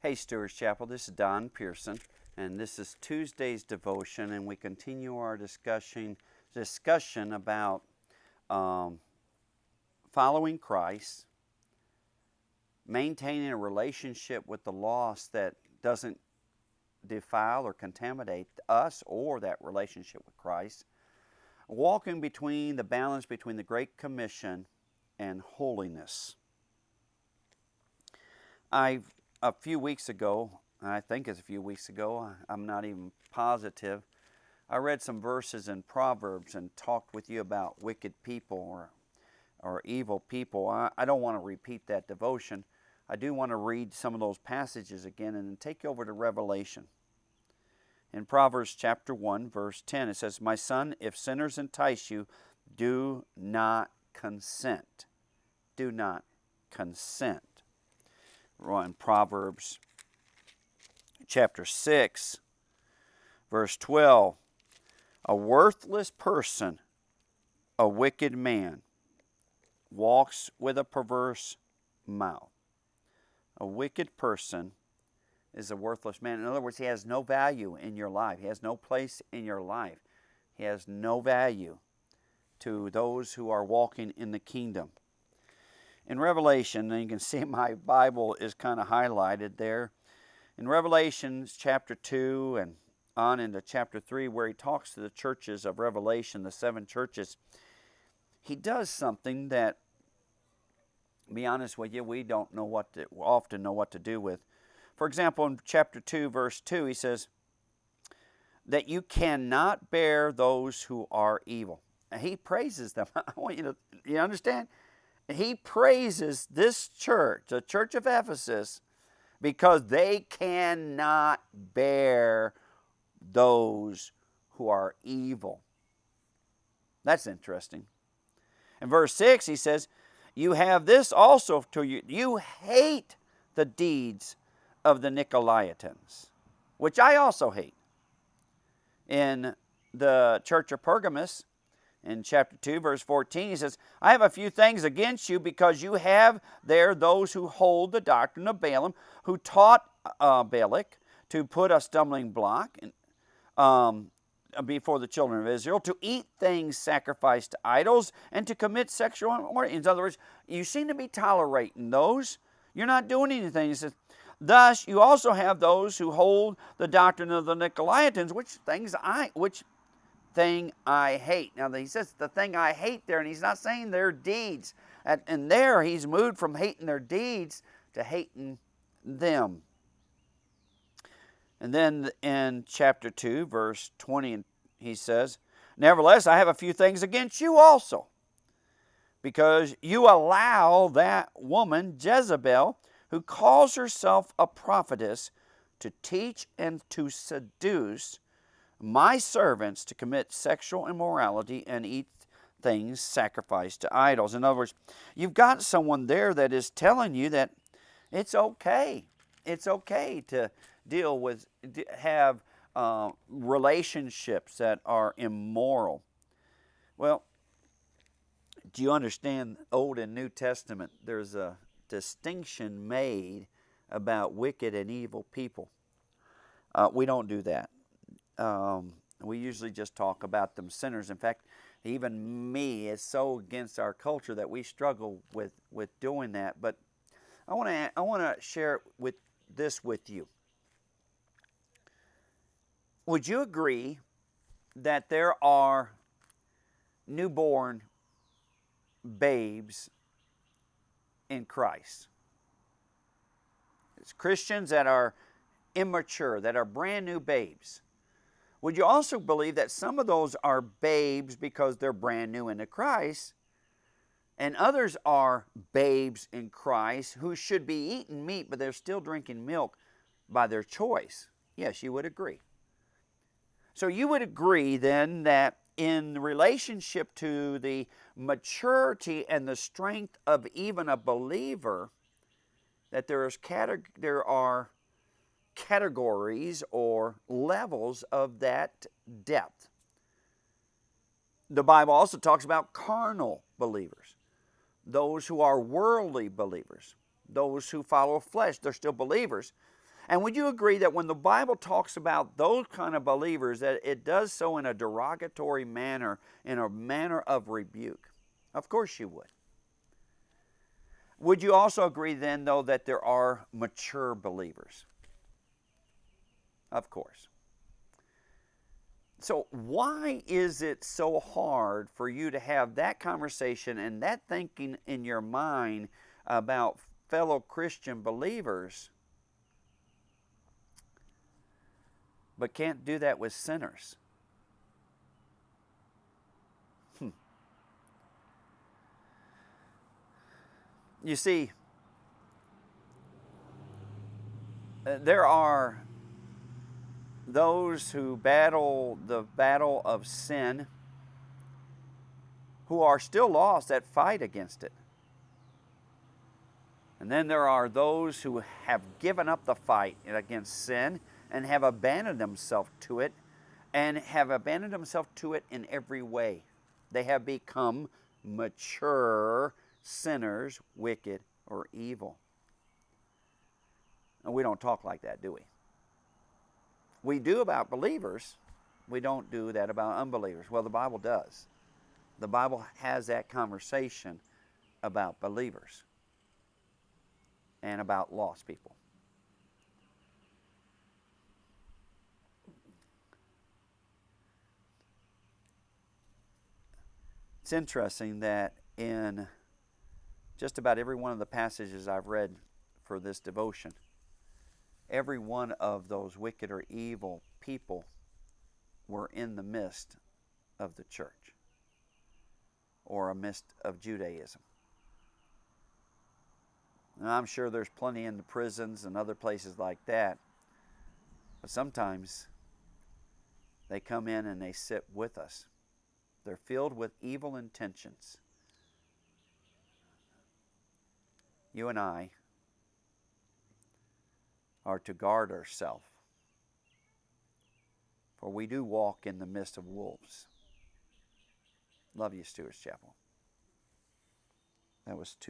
Hey, Stewart's Chapel, this is Don Pierson, and this is Tuesday's devotion, and we continue our discussion about following Christ, maintaining a relationship with the lost that doesn't defile or contaminate us or that relationship with Christ, walking between the balance between the Great Commission and holiness. A few weeks ago, I think it's a few weeks ago, I'm not even positive, I read some verses in Proverbs and talked with you about wicked people or evil people. I don't want to repeat that devotion. I do want to read some of those passages again and then take you over to Revelation. In Proverbs chapter 1, verse 10, it says, "My son, if sinners entice you, do not consent." Do not consent. In Proverbs chapter 6, verse 12, "A worthless person, a wicked man, walks with a perverse mouth." A wicked person is a worthless man. In other words, he has no value in your life. He has no place in your life. He has no value to those who are walking in the kingdom. In Revelation, and you can see my Bible is kind of highlighted there. In Revelation chapter 2 and on into chapter 3, where he talks to the churches of Revelation, the 7 churches, he does something that, to be honest with you, we don't often know what to do with. For example, in chapter 2, verse 2, he says that you cannot bear those who are evil. And he praises them. I want you understand? He praises this church, the church of Ephesus, because they cannot bear those who are evil. That's interesting. In verse 6, he says, "You have this also to you. You hate the deeds of the Nicolaitans," which I also hate. In the church of Pergamos, in chapter 2, verse 14, he says, "I have a few things against you, because you have there those who hold the doctrine of Balaam, who taught Balak to put a stumbling block before the children of Israel, to eat things sacrificed to idols, and to commit sexual immorality." In other words, you seem to be tolerating those. You're not doing anything. He says, "Thus you also have those who hold the doctrine of the Nicolaitans, which thing I hate." Now he says the thing I hate there, and he's not saying their deeds. And there he's moved from hating their deeds to hating them. And then in chapter 2, verse 20, he says, "Nevertheless, I have a few things against you also, because you allow that woman Jezebel, who calls herself a prophetess, to teach and to seduce my servants to commit sexual immorality and eat things sacrificed to idols." In other words, you've got someone there that is telling you that it's okay. It's okay to have relationships that are immoral. Well, do you understand Old and New Testament? There's a distinction made about wicked and evil people. We don't do that. We usually just talk about them sinners. In fact, even me, it's so against our culture that we struggle with doing that. But I want to share this with you. Would you agree that there are newborn babes in Christ? It's Christians that are immature, that are brand new babes. Would you also believe that some of those are babes because they're brand new into Christ, and others are babes in Christ who should be eating meat, but they're still drinking milk by their choice? Yes, you would agree. So you would agree then that in relationship to the maturity and the strength of even a believer, that there are categories or levels of that depth. The Bible also talks about carnal believers, those who are worldly believers, those who follow flesh. They're still believers, And would you agree that when the Bible talks about those kind of believers, that it does so in a derogatory manner, in a manner of rebuke? Of course you would. Would you also agree then, though, that there are mature believers? Of course. So why is it so hard for you to have that conversation and that thinking in your mind about fellow Christian believers, but can't do that with sinners? You see, there are those who battle the battle of sin who are still lost that fight against it. And then there are those who have given up the fight against sin and have abandoned themselves to it, and have abandoned themselves to it in every way. They have become mature sinners, wicked or evil. And we don't talk like that, do we? We do about believers. We don't do that about unbelievers. Well, the Bible does. The Bible has that conversation about believers and about lost people. It's interesting that in just about every one of the passages I've read for this devotion, every one of those wicked or evil people were in the midst of the church or a midst of Judaism. And I'm sure there's plenty in the prisons and other places like that, but sometimes they come in and they sit with us. They're filled with evil intentions. You and I are to guard ourselves, for we do walk in the midst of wolves. Love you, Stewart's Chapel. That was too